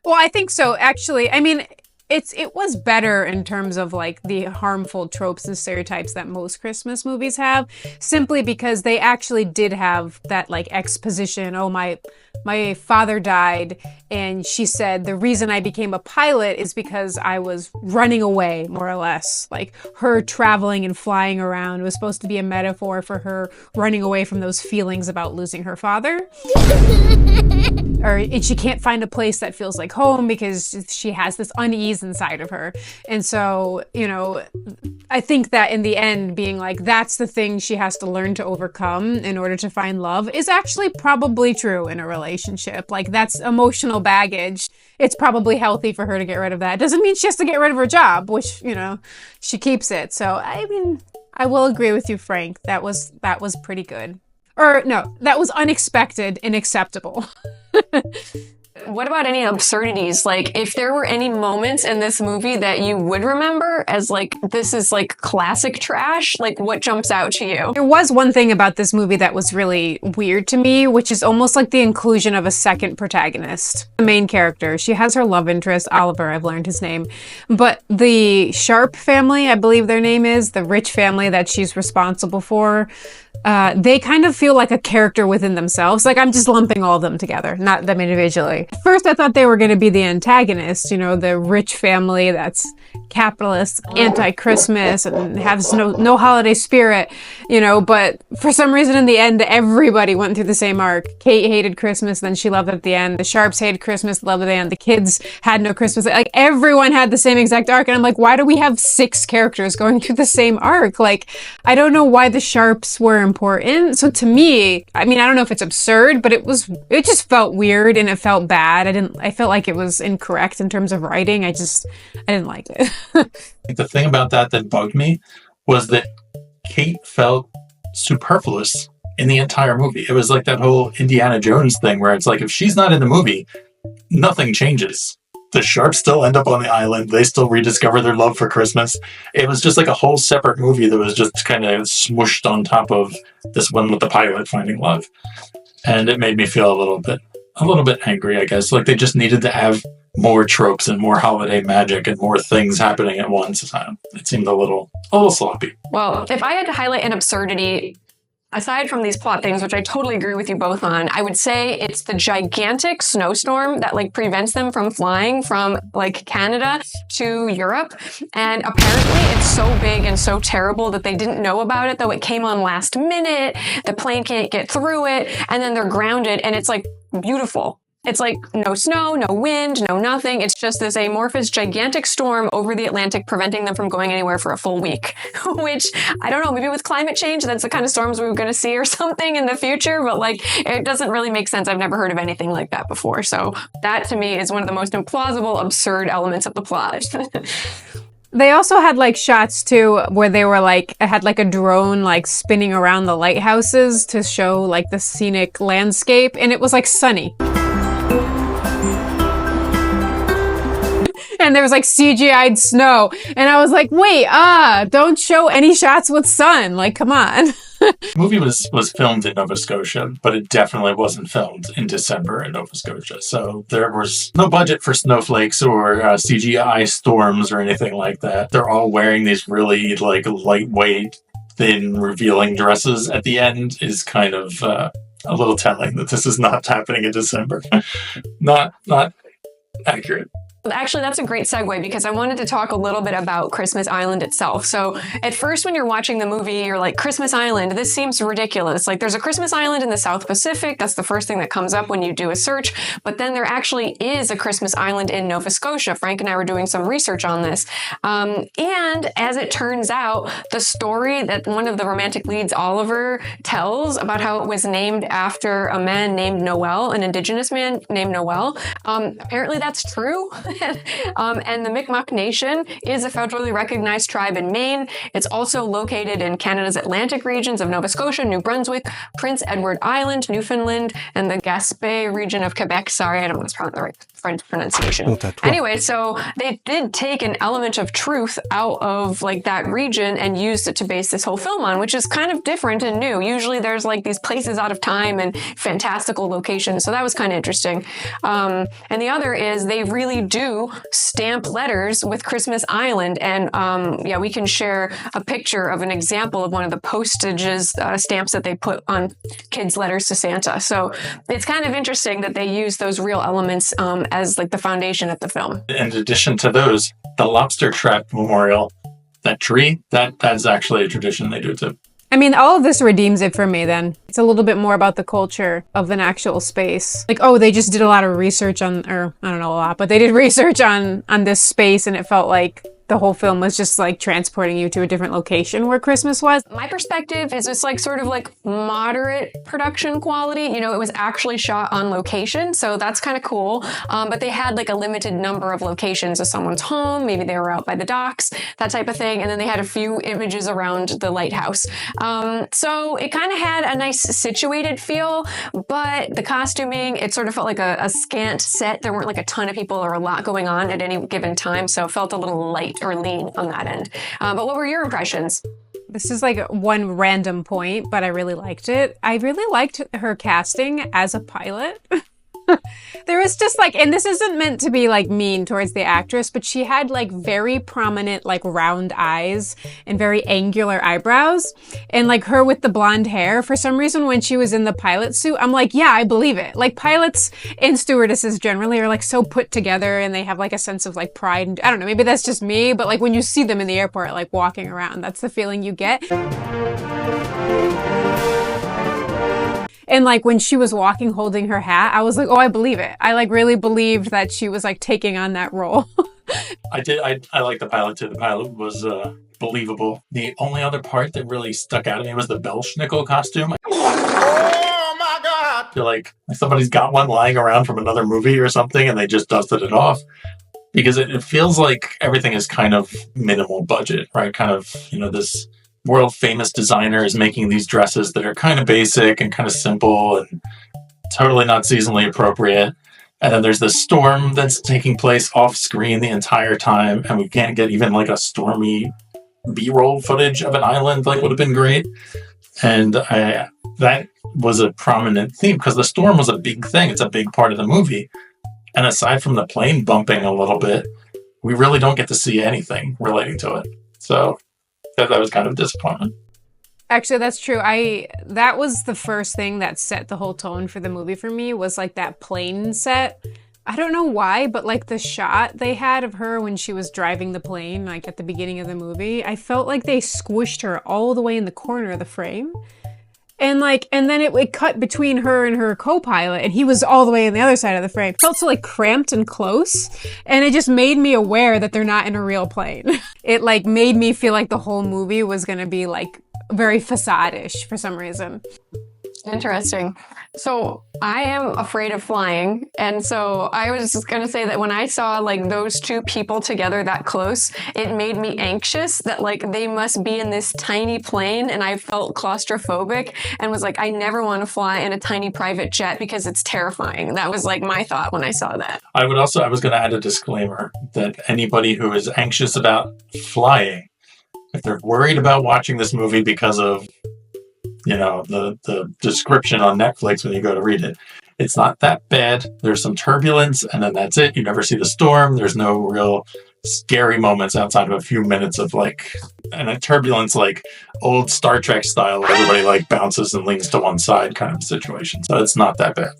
Well, I think so, actually. I mean, it was better in terms of like the harmful tropes and stereotypes that most Christmas movies have, simply because they actually did have that like exposition. Oh, my father died, and she said the reason I became a pilot is because I was running away, more or less. Like her traveling and flying around was supposed to be a metaphor for her running away from those feelings about losing her father. And she can't find a place that feels like home because she has this unease inside of her. And so, you know, I think that in the end, being like, that's the thing she has to learn to overcome in order to find love is actually probably true in a relationship. Like, that's emotional baggage. It's probably healthy for her to get rid of that. It doesn't mean she has to get rid of her job, which, you know, she keeps it. So, I mean, I will agree with you, Frank. That was pretty good. Or no, that was unexpected and acceptable. What about any absurdities? Like, if there were any moments in this movie that you would remember as like, this is like classic trash, like what jumps out to you? There was one thing about this movie that was really weird to me, which is almost like the inclusion of a second protagonist. The main character, she has her love interest, Oliver, I've learned his name. But the Sharp family, I believe their name is, the rich family that she's responsible for, they kind of feel like a character within themselves. Like, I'm just lumping all of them together, not them individually. First, I thought they were going to be the antagonists, you know, the rich family that's capitalist, anti-Christmas, and has no holiday spirit, you know, but for some reason in the end, everybody went through the same arc. Kate hated Christmas, then she loved it at the end. The Sharps hated Christmas, loved it at the end. The kids had no Christmas. Like, everyone had the same exact arc, and I'm like, why do we have 6 characters going through the same arc? Like, I don't know why the Sharps were important. So to me, I mean, I don't know if it's absurd, but it just felt weird and it felt bad. I felt like it was incorrect in terms of writing. I didn't like it. The thing about that bugged me was that Kate felt superfluous in the entire movie. It was like that whole Indiana Jones thing where it's like, if she's not in the movie, nothing changes. The Sharps still end up on the island. They still rediscover their love for Christmas. It was just like a whole separate movie that was just kind of smooshed on top of this one with the pilot finding love. And it made me feel a little bit angry, I guess. Like, they just needed to have more tropes and more holiday magic and more things happening at once. It seemed a little sloppy. Well, if I had to highlight an absurdity, aside from these plot things, which I totally agree with you both on, I would say it's the gigantic snowstorm that like prevents them from flying from like Canada to Europe. And apparently it's so big and so terrible that they didn't know about it, though it came on last minute. The plane can't get through it, and then they're grounded, and it's like beautiful. It's like no snow, no wind, no nothing. It's just this amorphous, gigantic storm over the Atlantic, preventing them from going anywhere for a full week. Which, I don't know, maybe with climate change, that's the kind of storms we were going to see or something in the future. But like, it doesn't really make sense. I've never heard of anything like that before. So that to me is one of the most implausible, absurd elements of the plot. They also had like shots too where they were like, had like a drone like spinning around the lighthouses to show like the scenic landscape, and it was like sunny. And there was like CGI'd snow. And I was like, wait, don't show any shots with sun. Like, come on. The movie was filmed in Nova Scotia, but it definitely wasn't filmed in December in Nova Scotia. So there was no budget for snowflakes or CGI storms or anything like that. They're all wearing these really like lightweight, thin, revealing dresses at the end is kind of a little telling that this is not happening in December. Not accurate. Actually, that's a great segue because I wanted to talk a little bit about Christmas Island itself. So at first, when you're watching the movie, you're like, Christmas Island, this seems ridiculous. Like, there's a Christmas Island in the South Pacific. That's the first thing that comes up when you do a search. But then there actually is a Christmas Island in Nova Scotia. Frank and I were doing some research on this. And as it turns out, the story that one of the romantic leads, Oliver, tells about how it was named after a man named Noel, an indigenous man named Noel, apparently that's true. And the Mi'kmaq Nation is a federally recognized tribe in Maine. It's also located in Canada's Atlantic regions of Nova Scotia, New Brunswick, Prince Edward Island, Newfoundland, and the Gaspé region of Quebec. Sorry, I don't mispronounce the right French pronunciation. Anyway, so they did take an element of truth out of like that region and used it to base this whole film on, which is kind of different and new. Usually there's like these places out of time and fantastical locations. So that was kind of interesting. And the other is they really do stamp letters with Christmas Island. And yeah, we can share a picture of an example of one of the postages stamps that they put on kids' letters to Santa. So it's kind of interesting that they use those real elements as like the foundation of the film. In addition to those, the lobster trap memorial, that tree, that's actually a tradition they do too. I mean, all of this redeems it for me then. It's a little bit more about the culture of an actual space. Like, oh, they just did a lot of research on, or I don't know a lot, but they did research on this space, and it felt like the whole film was just like transporting you to a different location where Christmas was. My perspective is it's like sort of like moderate production quality. You know, it was actually shot on location, so that's kind of cool. But they had like a limited number of locations of someone's home. Maybe they were out by the docks, that type of thing. And then they had a few images around the lighthouse. So it kind of had a nice situated feel, but the costuming, it sort of felt like a scant set. There weren't like a ton of people or a lot going on at any given time, so it felt a little light or lean on that end. But what were your impressions? This is like one random point, but I really liked it. I really liked her casting as a pilot. There was just like, and this isn't meant to be like mean towards the actress, but she had like very prominent like round eyes and very angular eyebrows. And like her with the blonde hair, for some reason when she was in the pilot suit, I'm like, yeah, I believe it. Like pilots and stewardesses generally are like so put together and they have like a sense of like pride. And I don't know, maybe that's just me, but like when you see them in the airport, like walking around, that's the feeling you get. And like when she was walking holding her hat, I was like, oh, I believe it. I like really believed that she was like taking on that role. I like the pilot too. The pilot was believable. The only other part that really stuck out to me was the Belschnickel costume. Oh my God! I feel like somebody's got one lying around from another movie or something and they just dusted it off. Because it feels like everything is kind of minimal budget, right? Kind of, you know, this world famous designer is making these dresses that are kind of basic and kind of simple and totally not seasonally appropriate. And then there's this storm that's taking place off screen the entire time, and we can't get even like a stormy B-roll footage of an island, like would have been great. And that was a prominent theme because the storm was a big thing. It's a big part of the movie. And aside from the plane bumping a little bit, we really don't get to see anything relating to it. So that was kind of disappointing. Actually, that's true. That was the first thing that set the whole tone for the movie for me, was like that plane set. I don't know why, but like the shot they had of her when she was driving the plane, like at the beginning of the movie, I felt like they squished her all the way in the corner of the frame. And then it cut between her and her co-pilot, and he was all the way on the other side of the frame. It felt so like cramped and close, and it just made me aware that they're not in a real plane. It like made me feel like the whole movie was gonna be like very facade-ish for some reason. Interesting. So I am afraid of flying. And so I was just going to say that when I saw like those two people together that close, it made me anxious that like they must be in this tiny plane. And I felt claustrophobic and was like, I never want to fly in a tiny private jet because it's terrifying. That was like my thought when I saw that. I was going to add a disclaimer that anybody who is anxious about flying, if they're worried about watching this movie because of, you know, the description on Netflix when you go to read it, it's not that bad. There's some turbulence and then that's it. You never see the storm. There's no real scary moments outside of a few minutes of like, and a turbulence like old Star Trek style where everybody like bounces and leans to one side kind of situation. So it's not that bad.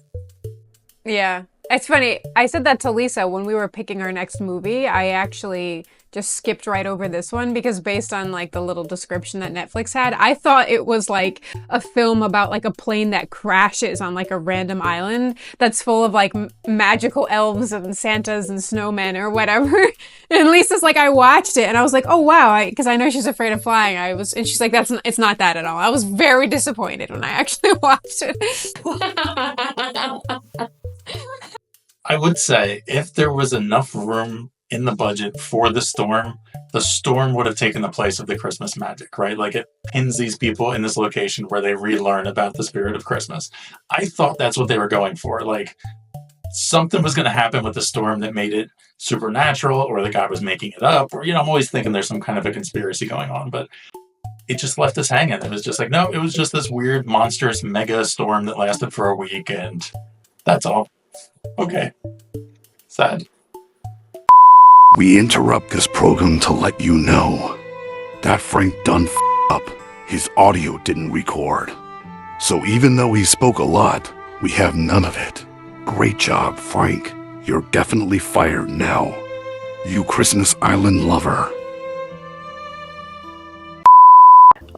Yeah. It's funny. I said that to Lisa when we were picking our next movie. I actually just skipped right over this one because based on like the little description that Netflix had, I thought it was like a film about like a plane that crashes on like a random island that's full of like magical elves and Santas and snowmen or whatever. And Lisa's like, I watched it and I was like, oh wow, because I know she's afraid of flying. And she's like, it's not that at all. I was very disappointed when I actually watched it. I would say if there was enough room in the budget for the storm would have taken the place of the Christmas magic, right? Like it pins these people in this location where they relearn about the spirit of Christmas. I thought that's what they were going for. Like something was going to happen with the storm that made it supernatural, or the guy was making it up, or, I'm always thinking there's some kind of a conspiracy going on, but it just left us hanging. It was just like, no, it was just this weird, monstrous mega storm that lasted for a week, and that's all. Okay. Sad. We interrupt this program to let you know that Frank done up. His audio didn't record. So even though he spoke a lot, we have none of it. Great job, Frank. You're definitely fired now. You Christmas Island lover.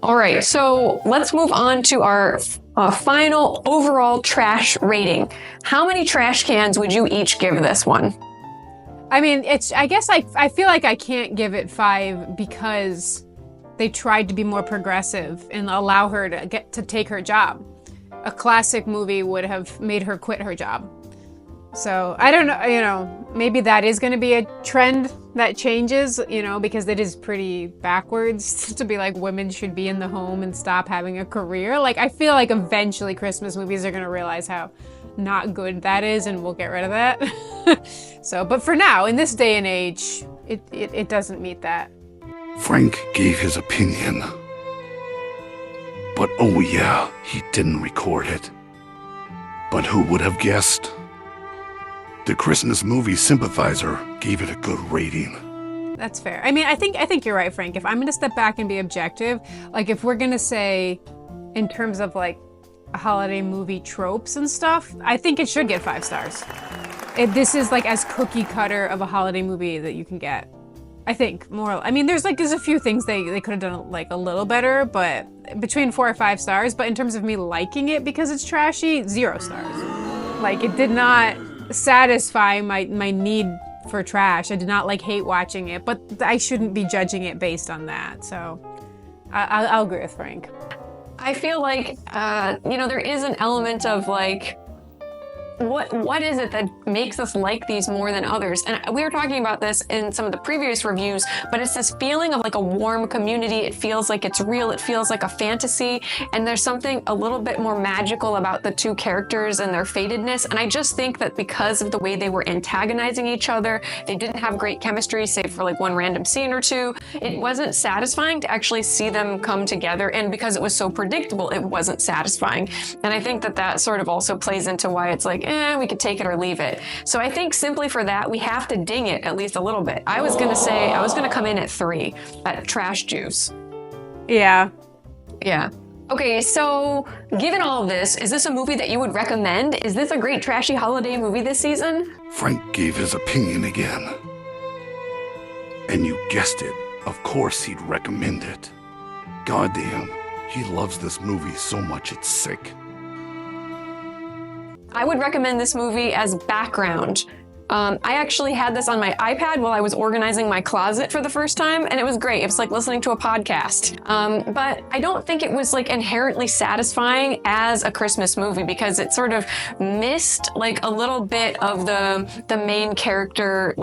All right, so let's move on to our final overall trash rating. How many trash cans would you each give this one? I mean, I guess I feel like I can't give it 5 because they tried to be more progressive and allow her to take her job. A classic movie would have made her quit her job. So I don't know, maybe that is going to be a trend that changes, because it is pretty backwards to be like women should be in the home and stop having a career. Like, I feel like eventually Christmas movies are going to realize how not good that is, and we'll get rid of that. So, but for now, in this day and age, it doesn't meet that. Frank gave his opinion. But oh yeah, he didn't record it. But who would have guessed? The Christmas movie sympathizer gave it a good rating. That's fair. I mean, I think you're right, Frank. If I'm going to step back and be objective, like if we're going to say in terms of like holiday movie tropes and stuff, I think it should get 5 stars. This is like as cookie cutter of a holiday movie that you can get. I think more. I mean, there's a few things they could have done like a little better, but between 4 or 5 stars. But in terms of me liking it because it's trashy, 0 stars. Like it did not satisfy my need for trash. I did not hate watching it, but I shouldn't be judging it based on that. So I'll agree with Frank. I feel like, there is an element of what is it that makes us like these more than others? And we were talking about this in some of the previous reviews, but it's this feeling of a warm community. It feels like it's real. It feels like a fantasy. And there's something a little bit more magical about the 2 characters and their fatedness. And I just think that because of the way they were antagonizing each other, they didn't have great chemistry, save for one random scene or 2. It wasn't satisfying to actually see them come together. And because it was so predictable, it wasn't satisfying. And I think that sort of also plays into why it's we could take it or leave it. So I think simply for that, we have to ding it at least a little bit. I was going to come in at 3 at trash juice. Yeah. Yeah. Okay, so given all of this, is this a movie that you would recommend? Is this a great trashy holiday movie this season? Frank gave his opinion again. And you guessed it. Of course he'd recommend it. Goddamn, he loves this movie so much it's sick. I would recommend this movie as background. I actually had this on my iPad while I was organizing my closet for the first time, and it was great. It was like listening to a podcast. But I don't think it was inherently satisfying as a Christmas movie because it sort of missed a little bit of the main character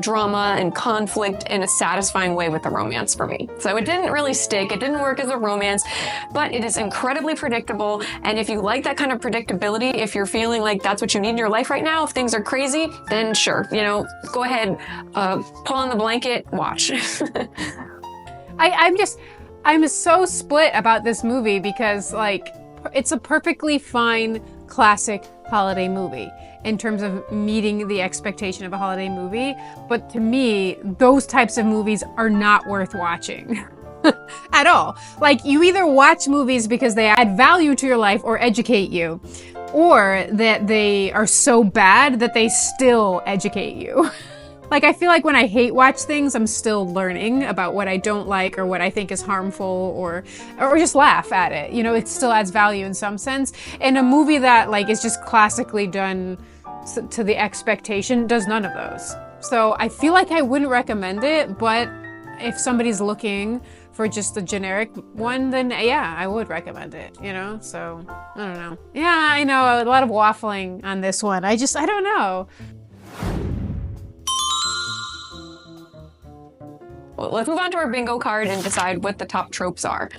drama and conflict in a satisfying way with the romance for me. So it didn't really stick. It didn't work as a romance, but it is incredibly predictable. And if you like that kind of predictability, if you're feeling like that's what you need in your life right now, if things are crazy, then sure, go ahead, pull on the blanket, watch. I'm so split about this movie because it's a perfectly fine classic holiday movie in terms of meeting the expectation of a holiday movie. But to me, those types of movies are not worth watching. At all. You either watch movies because they add value to your life or educate you, or that they are so bad that they still educate you. I feel like when I hate watch things, I'm still learning about what I don't like or what I think is harmful or just laugh at it. It still adds value in some sense. And a movie that is just classically done to the expectation does none of those. So I feel like I wouldn't recommend it, but if somebody's looking for just the generic one, then yeah, I would recommend it, you know? So, I don't know. Yeah, I know, a lot of waffling on this one. I don't know. Well, let's move on to our bingo card and decide what the top tropes are.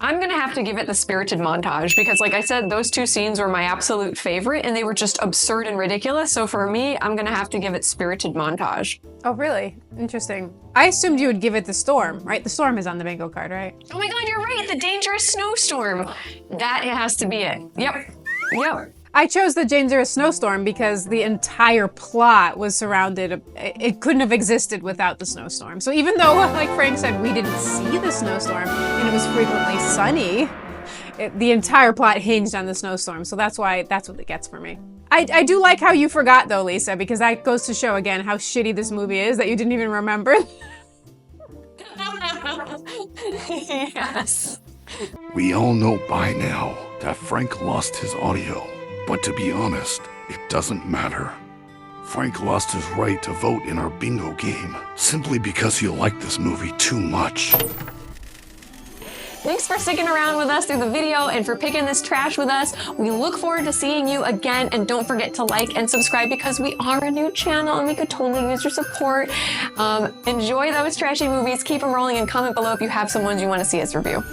I'm gonna have to give it the spirited montage because, like I said, those two scenes were my absolute favorite and they were just absurd and ridiculous. So for me, I'm gonna have to give it spirited montage. Oh, really? Interesting. I assumed you would give it the storm, right? The storm is on the bingo card, right? Oh my God, you're right. The dangerous snowstorm. That has to be it. Yep. Yep. I chose the dangerous snowstorm because the entire plot was surrounded, it couldn't have existed without the snowstorm. So even though, like Frank said, we didn't see the snowstorm and it was frequently sunny, the entire plot hinged on the snowstorm. So that's what it gets for me. I do like how you forgot though, Lisa, because that goes to show again how shitty this movie is that you didn't even remember. Yes. We all know by now that Frank lost his audio. But to be honest, it doesn't matter. Frank lost his right to vote in our bingo game simply because he liked this movie too much. Thanks for sticking around with us through the video and for picking this trash with us. We look forward to seeing you again, and don't forget to like and subscribe because we are a new channel and we could totally use your support. Enjoy those trashy movies, keep them rolling, and comment below if you have some ones you want to see us review.